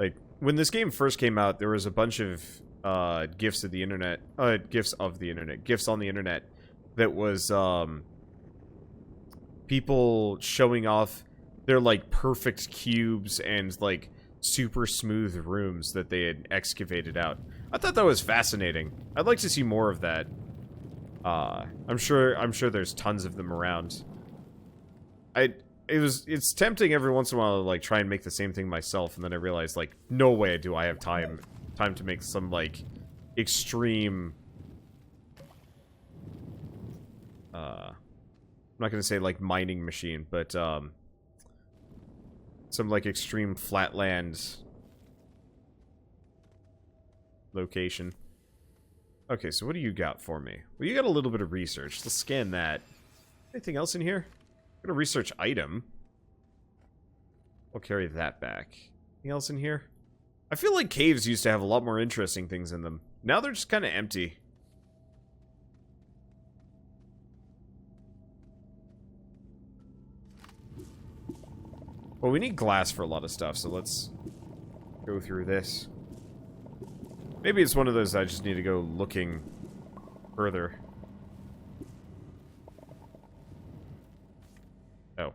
Like, when this game first came out, there was a bunch of gifs of the internet, gifs on the internet that was people showing off their like perfect cubes and like super smooth rooms that they had excavated out. I thought that was fascinating. I'd like to see more of that. I'm sure there's tons of them around. It's tempting every once in a while to like try and make the same thing myself, and then I realized like no way do I have time to make some like extreme I'm not gonna say like mining machine, but some like extreme flatland location. Okay, so what do you got for me? Well, you got a little bit of research. Let's scan that. Anything else in here? Got a research item. I'll carry that back. Anything else in here? I feel like caves used to have a lot more interesting things in them. Now they're just kind of empty. Well, we need glass for a lot of stuff, so let's go through this. Maybe it's one of those I just need to go looking further. Oh.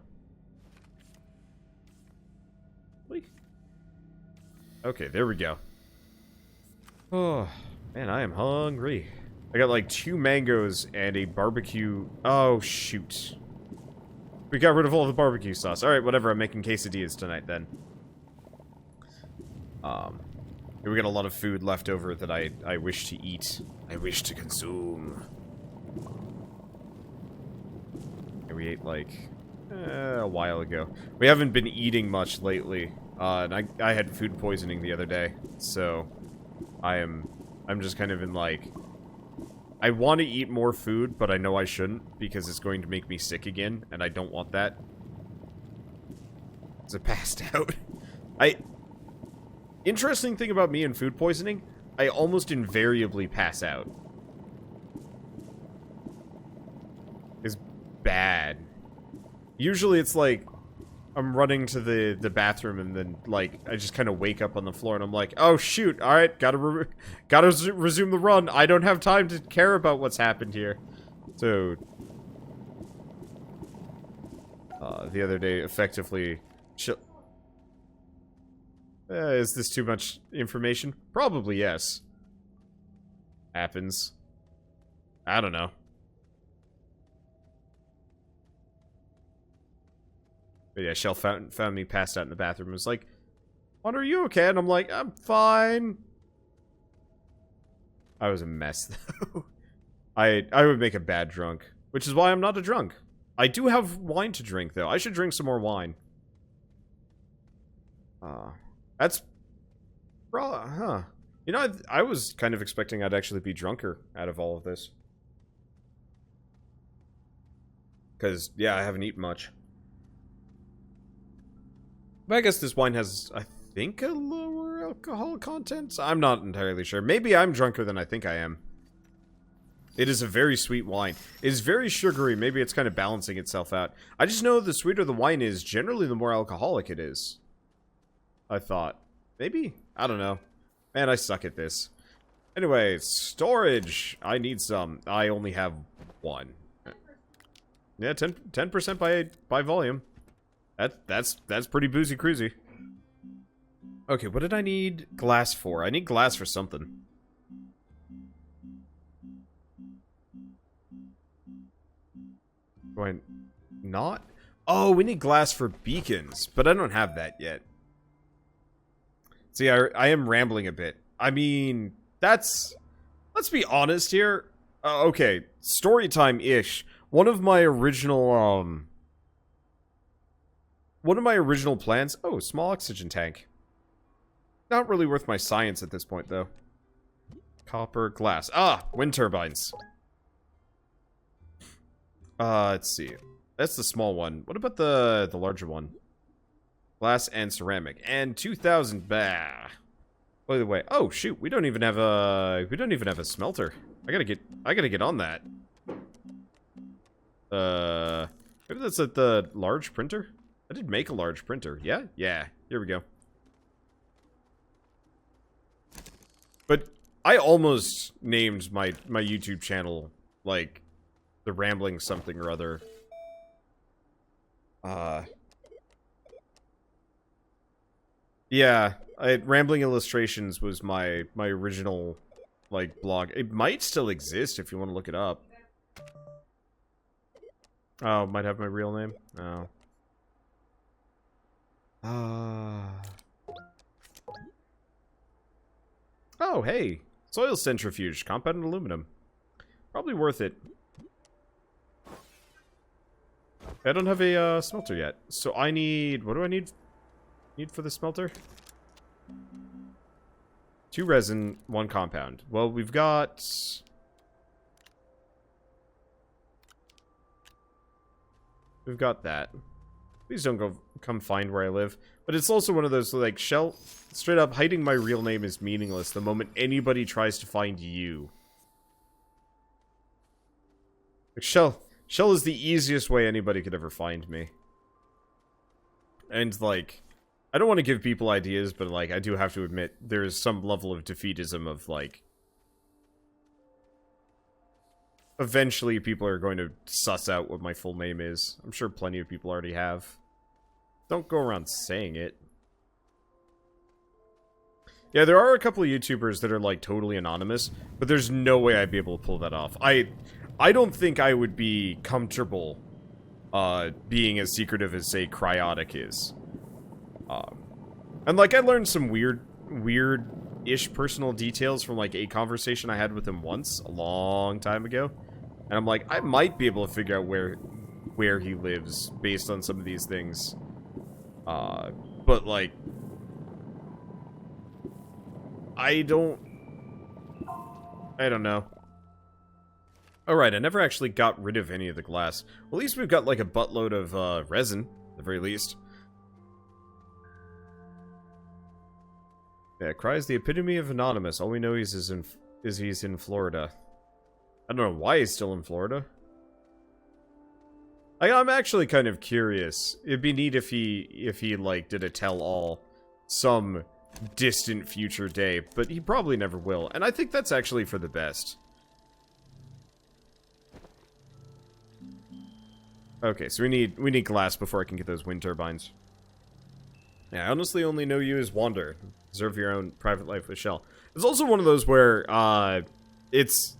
Okay, there we go. Oh, man, I am hungry. I got like 2 mangoes and a barbecue. Oh, shoot. We got rid of all the barbecue sauce. Alright, whatever. I'm making quesadillas tonight, then. We got a lot of food left over that I wish to eat. I wish to consume. And we ate, like, a while ago. We haven't been eating much lately. And I had food poisoning the other day. So, I'm just kind of in, like... I want to eat more food, but I know I shouldn't, because it's going to make me sick again, and I don't want that. So I passed out. Interesting thing about me and food poisoning, I almost invariably pass out. It's bad. Usually it's like, I'm running to the bathroom and then, like, I just kind of wake up on the floor and I'm like, oh shoot, alright, gotta resume the run. I don't have time to care about what's happened here. So, the other day, effectively, is this too much information? Probably yes. Happens. I don't know. But yeah, Shell found me passed out in the bathroom and was like, Wander, are you okay? And I'm like, I'm fine. I was a mess, though. I would make a bad drunk, which is why I'm not a drunk. I do have wine to drink, though. I should drink some more wine. That's... Huh. You know, I was kind of expecting I'd actually be drunker out of all of this. Because, yeah, I haven't eaten much. But I guess this wine has, I think, a lower alcohol content? I'm not entirely sure. Maybe I'm drunker than I think I am. It is a very sweet wine. It is very sugary. Maybe it's kind of balancing itself out. I just know the sweeter the wine is, generally the more alcoholic it is. I thought. Maybe? I don't know. Man, I suck at this. Anyway, storage. I need some. I only have 1. Yeah, 10% by volume. That's pretty boozy cruisy. Okay, what did I need glass for? I need glass for something. Do I not? Oh, we need glass for beacons, but I don't have that yet. See, I am rambling a bit. I mean, let's be honest here. Okay, story time-ish. One of my original plans... Oh, small oxygen tank. Not really worth my science at this point, though. Copper, glass. Ah, wind turbines. Let's see. That's the small one. What about the larger one? Glass and ceramic. And 2,000... Bah. By the way... Oh, shoot. We don't even have a smelter. I gotta get on that. Maybe that's at the large printer? I did make a large printer. Yeah? Yeah. Here we go. But I almost named my YouTube channel, like, The Rambling Something or Other. Yeah, Rambling Illustrations was my original, like, blog. It might still exist if you want to look it up. Oh, it might have my real name? Oh. Oh, hey. Soil centrifuge, compounded aluminum. Probably worth it. I don't have a smelter yet, so I need... What do I need for the smelter? 2 resin, 1 compound. Well, we've got... We've got that. Please don't come find where I live. But it's also one of those, like, Shell... Straight up, hiding my real name is meaningless the moment anybody tries to find you. Like, Shell is the easiest way anybody could ever find me. And, like... I don't want to give people ideas, but, like, I do have to admit, there is some level of defeatism of, like... Eventually, people are going to suss out what my full name is. I'm sure plenty of people already have. Don't go around saying it. Yeah, there are a couple of YouTubers that are, like, totally anonymous, but there's no way I'd be able to pull that off. I don't think I would be comfortable, being as secretive as, say, Cryotic is. And, like, I learned some weird-ish personal details from, like, a conversation I had with him once, a long time ago. And I'm like, I might be able to figure out where he lives based on some of these things. But, like... I don't know. Alright, I never actually got rid of any of the glass. Well, at least we've got, like, a buttload of, resin, at the very least. Yeah, Cry's the epitome of anonymous. All we know is he's in Florida. I don't know why he's still in Florida. I'm actually kind of curious. It'd be neat if he like, did a tell-all some distant future day, but he probably never will, and I think that's actually for the best. Okay, so we need glass before I can get those wind turbines. Yeah, I honestly only know you as Wander. Deserve your own private life with Shell. It's also one of those where, it's...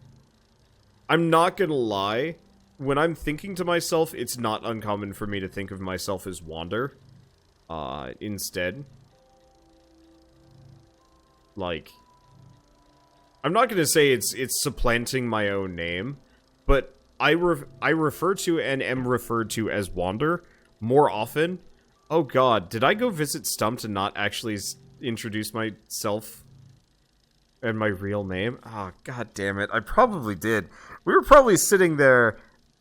I'm not gonna lie. When I'm thinking to myself, it's not uncommon for me to think of myself as Wander. Instead. Like... I'm not gonna say it's supplanting my own name, but I refer to and am referred to as Wander more often. Oh god, did I go visit Stumped and not actually introduce myself and my real name? Oh, god damn it, I probably did. We were probably sitting there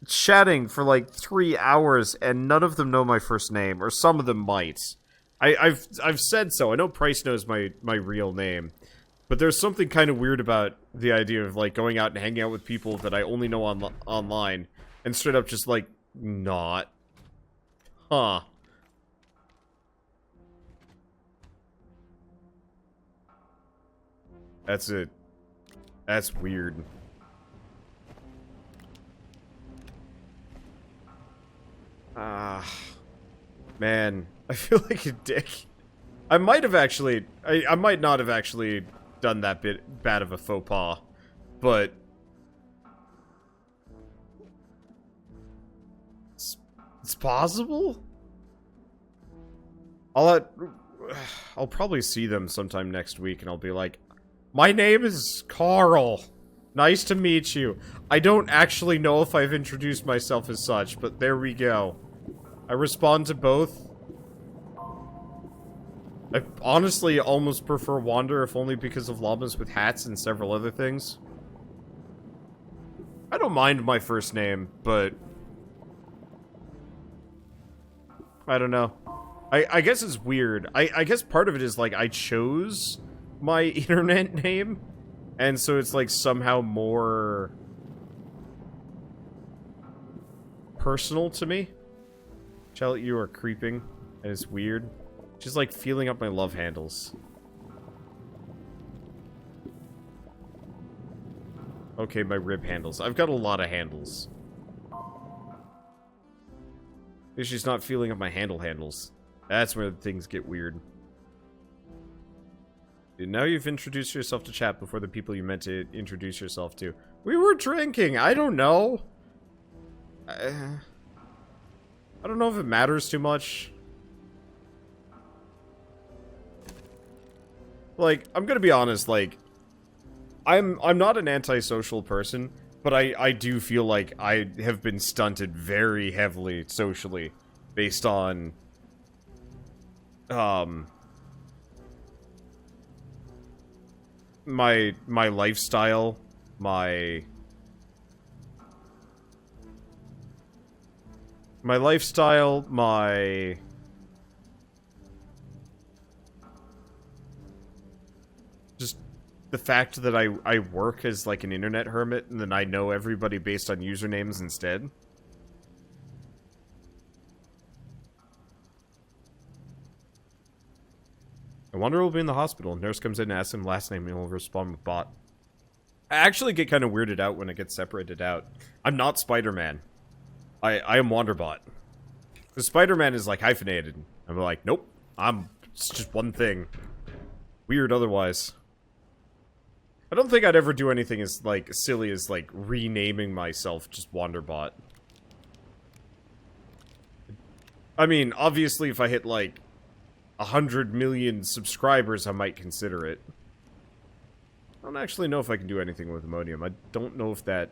chatting for like 3 hours and none of them know my first name, or some of them might. I've said so. I know Price knows my real name. But there's something kind of weird about the idea of, like, going out and hanging out with people that I only know online, and straight up just, like, not. Huh. That's it. That's weird. Man. I feel like a dick. I might have actually... I might not have actually done that bad of a faux pas, but... It's possible? I'll probably see them sometime next week, and I'll be like, my name is Carl. Nice to meet you. I don't actually know if I've introduced myself as such, but there we go. I respond to both. I honestly almost prefer Wander, if only because of llamas with hats and several other things. I don't mind my first name, but... I don't know. I guess it's weird. I guess part of it is, like, I chose my internet name, and so it's, like, somehow more... personal to me. Chell, you are creeping, and it's weird. Just, like, feeling up my love handles. Okay, my rib handles. I've got a lot of handles. Maybe she's not feeling up my handles. That's where things get weird. Now you've introduced yourself to chat before the people you meant to introduce yourself to. We were drinking. I don't know. I don't know if it matters too much. Like, I'm gonna be honest, like, I'm not an antisocial person, but I do feel like I have been stunted very heavily socially based on my lifestyle, my lifestyle, just the fact that I work as like an internet hermit and then I know everybody based on usernames instead. I wonder will be in the hospital. Nurse comes in and asks him last name and he'll respond with bot. I actually get kind of weirded out when it gets separated out. I'm not Spider-Man. I am Wanderbot. Because Spider-Man is like hyphenated. I'm like, nope. It's just one thing. Weird otherwise. I don't think I'd ever do anything as like silly as like renaming myself just Wanderbot. I mean, obviously if I hit like 100 million subscribers, I might consider it. I don't actually know if I can do anything with ammonium. I don't know if that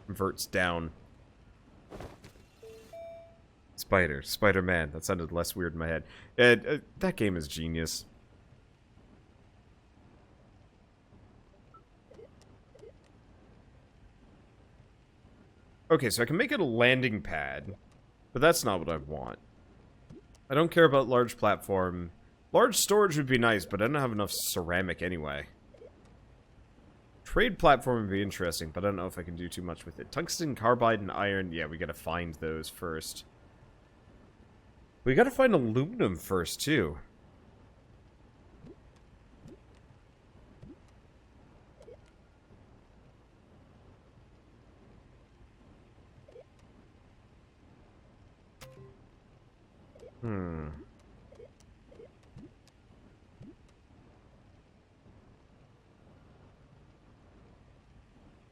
converts down. Spider-Man. That sounded less weird in my head. That game is genius. Okay, so I can make it a landing pad, but that's not what I want. I don't care about large platform. Large storage would be nice, but I don't have enough ceramic anyway. Trade platform would be interesting, but I don't know if I can do too much with it. Tungsten, carbide, and iron. Yeah, we gotta find those first. We gotta find aluminum first, too.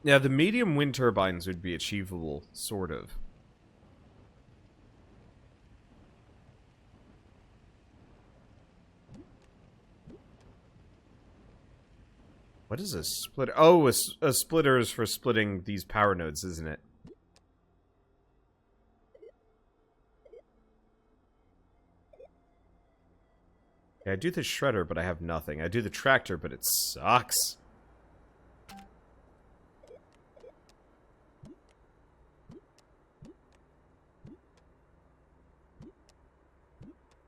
Yeah, the medium wind turbines would be achievable, sort of. What is a splitter? Oh, a splitter is for splitting these power nodes, isn't it? Yeah, I do the shredder, but I have nothing. I do the tractor, but it sucks.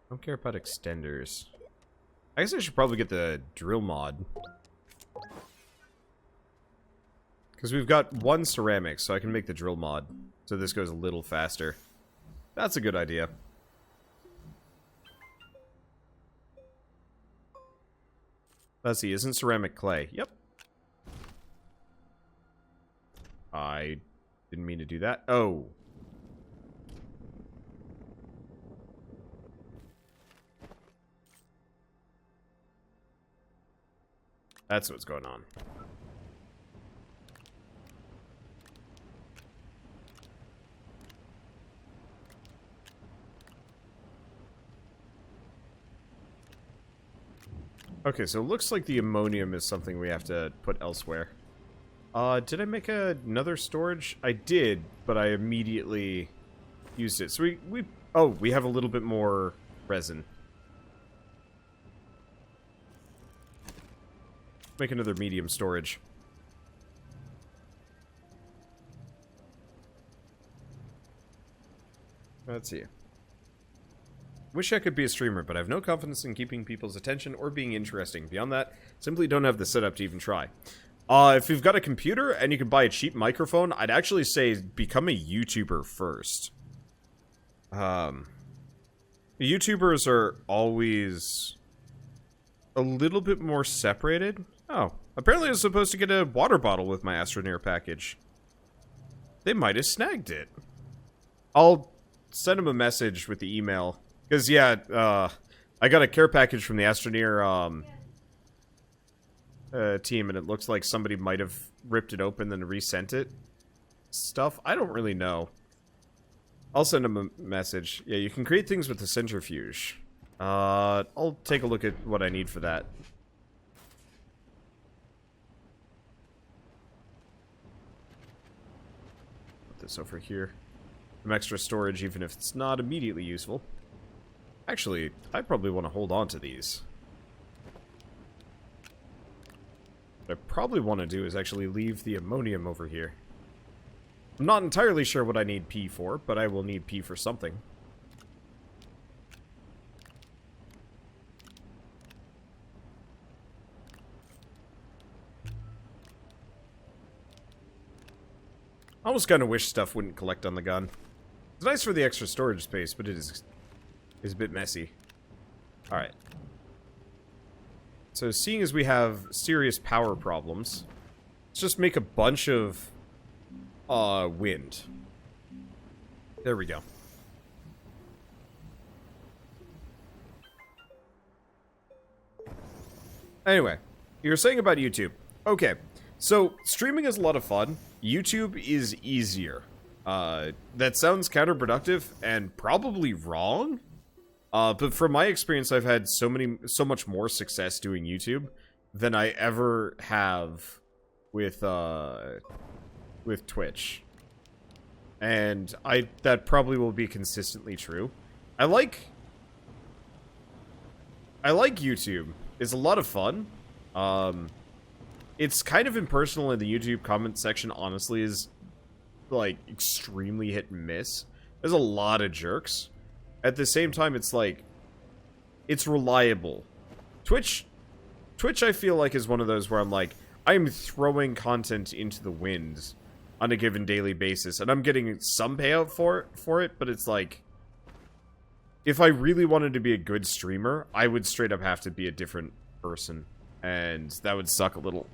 Don't care about extenders. I guess I should probably get the drill mod. Because we've got one ceramic, so I can make the drill mod. So this goes a little faster. That's a good idea. Let's see, isn't ceramic clay? Yep. I didn't mean to do that. Oh. That's what's going on. Okay, so it looks like the ammonium is something we have to put elsewhere. Did I make another storage? I did, but I immediately used it. So we have a little bit more resin. Make another medium storage. Let's see. Wish I could be a streamer, but I have no confidence in keeping people's attention or being interesting. Beyond that, simply don't have the setup to even try. If you've got a computer and you can buy a cheap microphone, I'd actually say become a YouTuber first. YouTubers are always a little bit more separated. Oh, apparently I was supposed to get a water bottle with my Astroneer package. They might have snagged it. I'll send them a message with the email. Because, yeah, I got a care package from the Astroneer, team, and it looks like somebody might have ripped it open and resent it. Stuff? I don't really know. I'll send them a message. Yeah, you can create things with the centrifuge. I'll take a look at what I need for that. Put this over here. Some extra storage, even if it's not immediately useful. Actually, I probably want to hold on to these. What I probably want to do is actually leave the ammonium over here. I'm not entirely sure what I need P for, but I will need P for something. I almost kind of wish stuff wouldn't collect on the gun. It's nice for the extra storage space, but it is a bit messy. Alright. So seeing as we have serious power problems, let's just make a bunch of wind. There we go. Anyway, you were saying about YouTube. Okay, so streaming is a lot of fun. YouTube is easier. That sounds counterproductive and probably wrong. But from my experience, I've had so much more success doing YouTube than I ever have with Twitch. And that probably will be consistently true. I like YouTube. It's a lot of fun. It's kind of impersonal, in the YouTube comment section, honestly, is like extremely hit and miss. There's a lot of jerks. At the same time, it's like, it's reliable. Twitch I feel like is one of those where I'm like, I'm throwing content into the wind on a given daily basis, and I'm getting some payout for it, but it's like, if I really wanted to be a good streamer, I would straight up have to be a different person, and that would suck a little.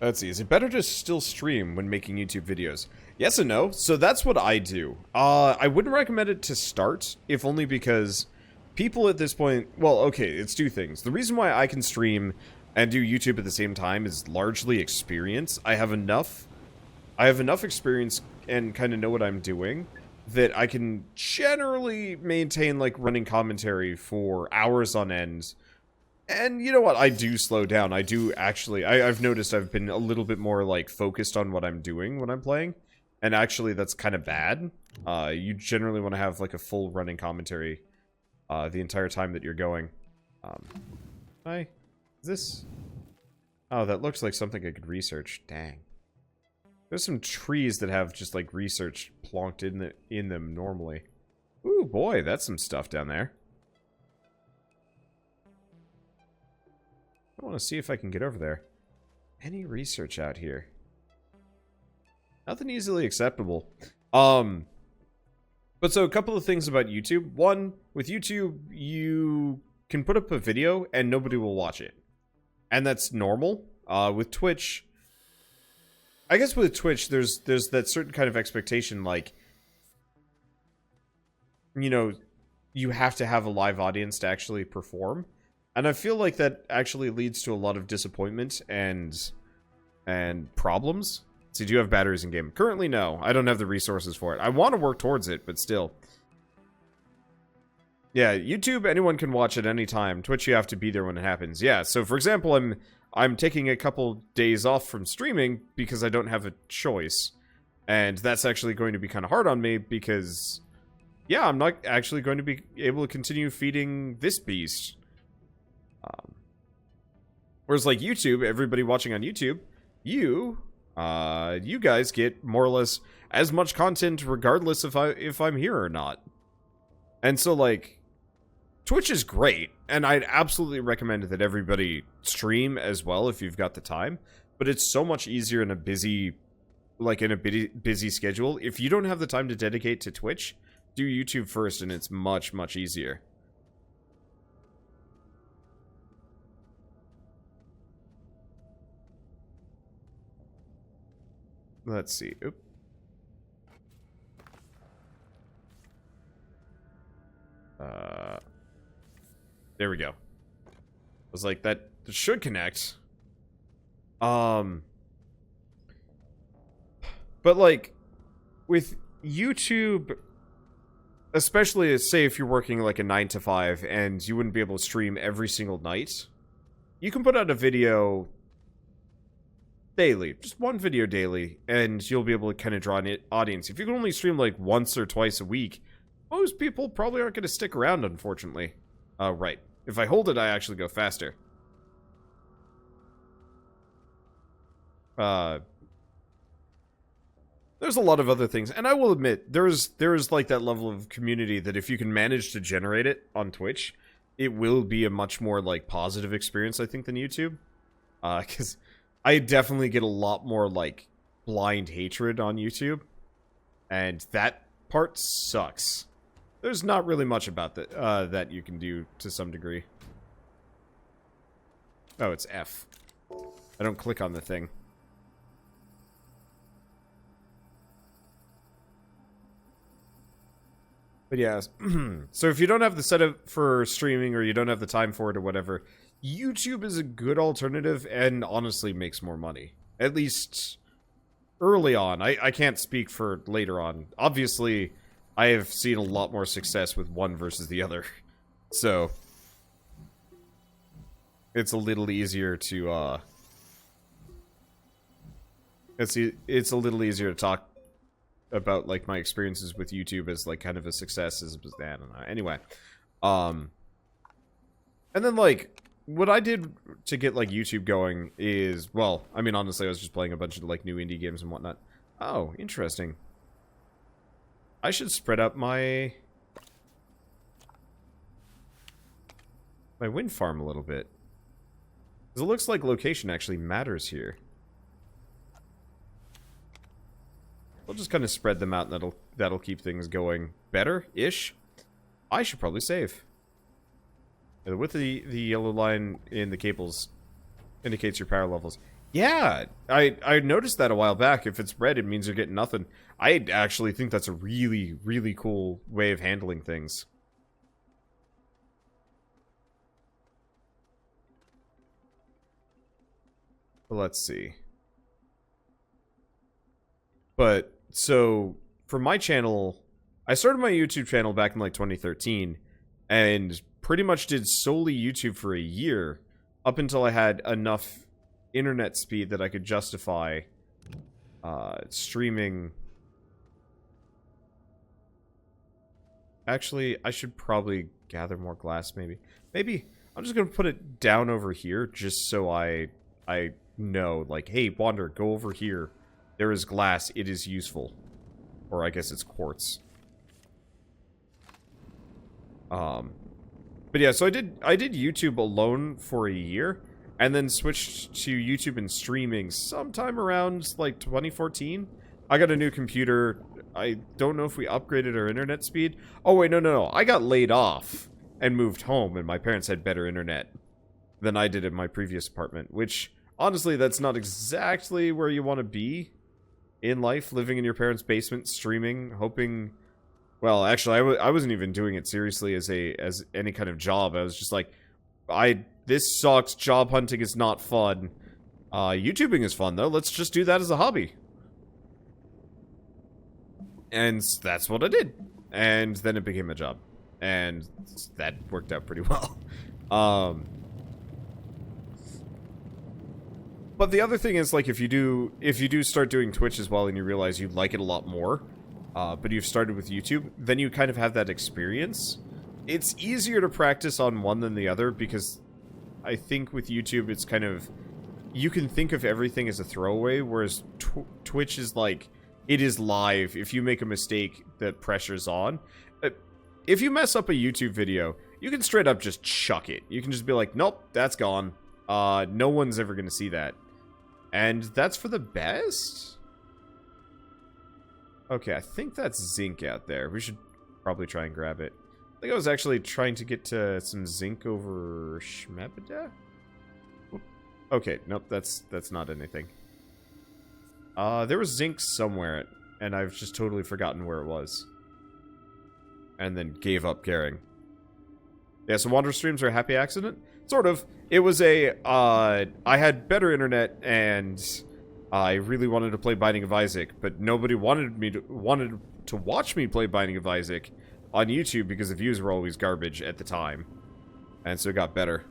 Let's see, is it better to still stream when making YouTube videos? Yes and no. So that's what I do. I wouldn't recommend it to start, if only because people at this point... Well, okay, it's two things. The reason why I can stream and do YouTube at the same time is largely experience. I have enough experience and kind of know what I'm doing that I can generally maintain, like, running commentary for hours on end. And you know what? I do slow down. I do actually... I've noticed I've been a little bit more, like, focused on what I'm doing when I'm playing. And actually, that's kind of bad. You generally want to have, like, a full running commentary the entire time that you're going. Hi. Is this... Oh, that looks like something I could research. Dang. There's some trees that have just, like, research plonked in them normally. Ooh, boy, that's some stuff down there. I want to see if I can get over there. Any research out here? Nothing easily acceptable. But so a couple of things about YouTube. One, with YouTube, you can put up a video and nobody will watch it. And that's normal. With Twitch, I guess with Twitch, there's that certain kind of expectation, like, you know, you have to have a live audience to actually perform. And I feel like that actually leads to a lot of disappointment and problems. So do you have batteries in game? Currently, no. I don't have the resources for it. I want to work towards it, but still. Yeah, YouTube, anyone can watch at any time. Twitch, you have to be there when it happens. Yeah, so for example, I'm taking a couple days off from streaming because I don't have a choice. And that's actually going to be kind of hard on me because, yeah, I'm not actually going to be able to continue feeding this beast. Whereas, like, YouTube, everybody watching on YouTube, you guys get more or less as much content regardless if I'm here or not. And so, like, Twitch is great, and I'd absolutely recommend that everybody stream as well if you've got the time. But it's so much easier in a busy schedule. If you don't have the time to dedicate to Twitch, do YouTube first, and it's much, much easier. Let's see. Oop. There we go. I was like, that should connect. But like, with YouTube, especially say if you're working like a 9 to 5 and you wouldn't be able to stream every single night, you can put out a video daily, just one video daily, and you'll be able to kind of draw an audience. If you can only stream like once or twice a week, most people probably aren't going to stick around, unfortunately. Right. If I hold it, I actually go faster. There's a lot of other things, and I will admit, there's like that level of community that if you can manage to generate it on Twitch, it will be a much more like positive experience, I think, than YouTube. Because I definitely get a lot more like blind hatred on YouTube, and that part sucks. There's not really much about that that you can do to some degree. Oh, it's F. I don't click on the thing. But yeah, so if you don't have the setup for streaming or you don't have the time for it or whatever, YouTube is a good alternative and honestly makes more money. At least early on. I can't speak for later on. Obviously, I have seen a lot more success with one versus the other. So, it's a little easier to, it's a little easier to talk about like my experiences with YouTube as like kind of a success as I don't know. Anyway, and then like what I did to get like YouTube going is, well, I mean honestly I was just playing a bunch of like new indie games and whatnot. Oh, interesting. I should spread out my wind farm a little bit, because it looks like location actually matters here. We'll just kind of spread them out, and that'll keep things going better-ish. I should probably save. The width of the yellow line in the cables indicates your power levels. Yeah, I noticed that a while back. If it's red, it means you're getting nothing. I actually think that's a really, really cool way of handling things. Let's see. But so, for my channel, I started my YouTube channel back in like 2013, and pretty much did solely YouTube for a year, up until I had enough internet speed that I could justify streaming. Actually, I should probably gather more glass, maybe. Maybe I'm just going to put it down over here, just so I know, like, hey, Wander, go over here. There is glass. It is useful. Or I guess it's quartz. But yeah, so I did YouTube alone for a year, and then switched to YouTube and streaming sometime around like 2014. I got a new computer. I don't know if we upgraded our internet speed. Oh wait, no. I got laid off and moved home, and my parents had better internet than I did in my previous apartment, which honestly, that's not exactly where you want to be in life, living in your parents' basement, streaming, hoping. Well, actually, I wasn't even doing it seriously as any kind of job. I was just like, this sucks. Job hunting is not fun. YouTubing is fun though. Let's just do that as a hobby. And that's what I did. And then it became a job, and that worked out pretty well. But the other thing is, like, if you do start doing Twitch as well and you realize you like it a lot more, but you've started with YouTube, then you kind of have that experience. It's easier to practice on one than the other, because I think with YouTube it's kind of, you can think of everything as a throwaway, whereas Twitch is like, it is live. If you make a mistake, that pressure's on. If you mess up a YouTube video, you can straight up just chuck it. You can just be like, nope, that's gone. No one's ever gonna see that. And that's for the best? Okay, I think that's zinc out there. We should probably try and grab it. I think I was actually trying to get to some zinc over Shmebeda? Okay, nope, that's not anything. There was zinc somewhere, and I've just totally forgotten where it was. And then gave up caring. Yeah, so Wander streams are a happy accident? Sort of. It was a, I had better internet, and I really wanted to play Binding of Isaac, but nobody wanted to watch me play Binding of Isaac on YouTube because the views were always garbage at the time. And so it got better.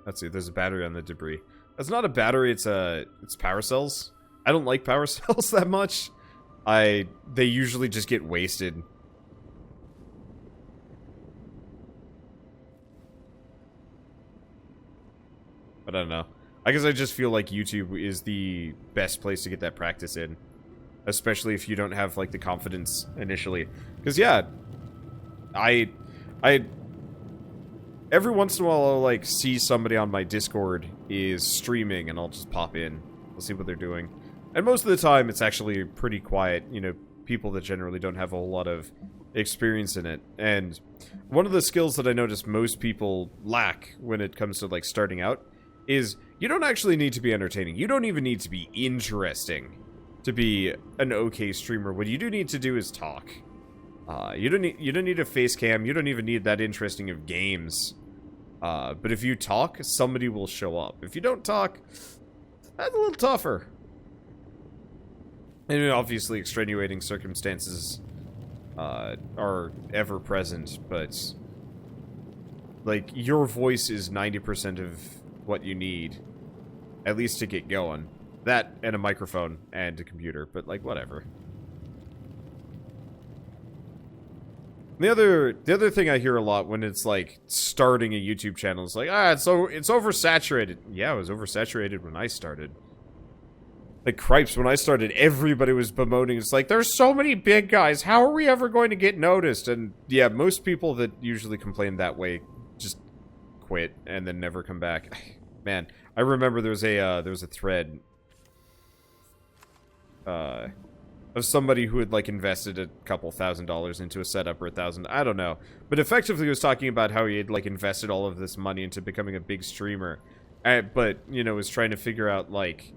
Let's see, there's a battery on the debris. That's not a battery, it's power cells. I don't like power cells that much. They usually just get wasted. But I don't know. I guess I just feel like YouTube is the best place to get that practice in. Especially if you don't have, like, the confidence initially. Because, yeah, every once in a while I'll, like, see somebody on my Discord is streaming, and I'll just pop in. I'll see what they're doing. And most of the time, it's actually pretty quiet, you know, people that generally don't have a whole lot of experience in it. And one of the skills that I notice most people lack when it comes to, like, starting out is you don't actually need to be entertaining. You don't even need to be interesting to be an okay streamer. What you do need to do is talk. You don't need a face cam. You don't even need that interesting of games. But if you talk, somebody will show up. If you don't talk, that's a little tougher. And obviously extenuating circumstances are ever present, but like your voice is 90% of what you need, at least to get going. That and a microphone and a computer, but like whatever. The other thing I hear a lot when it's like starting a YouTube channel is like, it's oversaturated. Yeah, it was oversaturated when I started. Like cripes, when I started, everybody was bemoaning. It's like, there's so many big guys. How are we ever going to get noticed? And yeah, most people that usually complain that way just quit and then never come back. Man, I remember there was a thread of somebody who had like invested a couple $1,000s into a setup or $1,000, I don't know, but effectively was talking about how he had like invested all of this money into becoming a big streamer, but you know was trying to figure out like,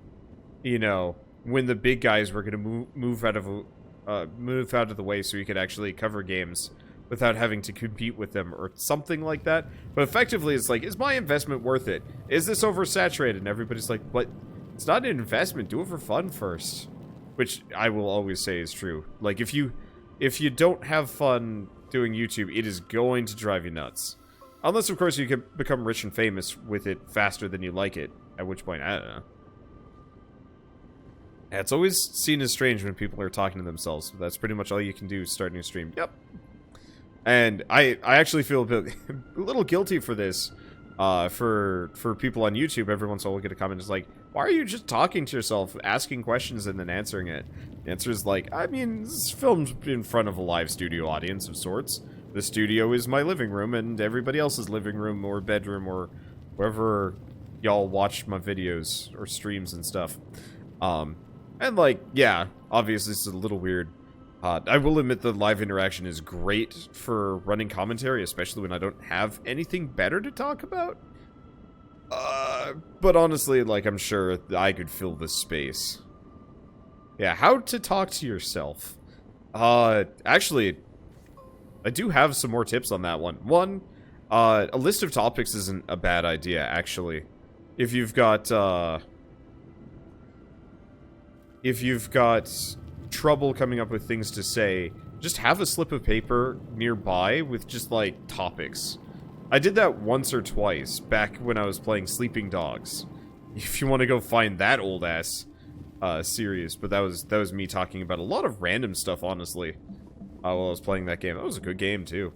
you know, when the big guys were going to move out of the way so he could actually cover games without having to compete with them or something like that. But effectively, it's like, is my investment worth it? Is this oversaturated? And everybody's like, what? It's not an investment. Do it for fun first. Which I will always say is true. Like, if you don't have fun doing YouTube, it is going to drive you nuts. Unless, of course, you can become rich and famous with it faster than you like it. At which point, I don't know. Yeah, it's always seen as strange when people are talking to themselves. That's pretty much all you can do starting a stream. Yep. And I actually feel a little guilty for this. For people on YouTube, every once in a while we'll get a comment that's like, why are you just talking to yourself, asking questions and then answering it? The answer is like, I mean, this is filmed in front of a live studio audience of sorts. The studio is my living room and everybody else's living room or bedroom or wherever y'all watch my videos or streams and stuff. And like, yeah, obviously this is a little weird. I will admit the live interaction is great for running commentary, especially when I don't have anything better to talk about. But honestly, like, I'm sure I could fill this space. Yeah, how to talk to yourself. Actually, I do have some more tips on that one. One, a list of topics isn't a bad idea, actually. If you've got trouble coming up with things to say, just have a slip of paper nearby with just, like, topics. I did that once or twice back when I was playing Sleeping Dogs. If you want to go find that old-ass series. But that was me talking about a lot of random stuff, honestly, while I was playing that game. That was a good game, too.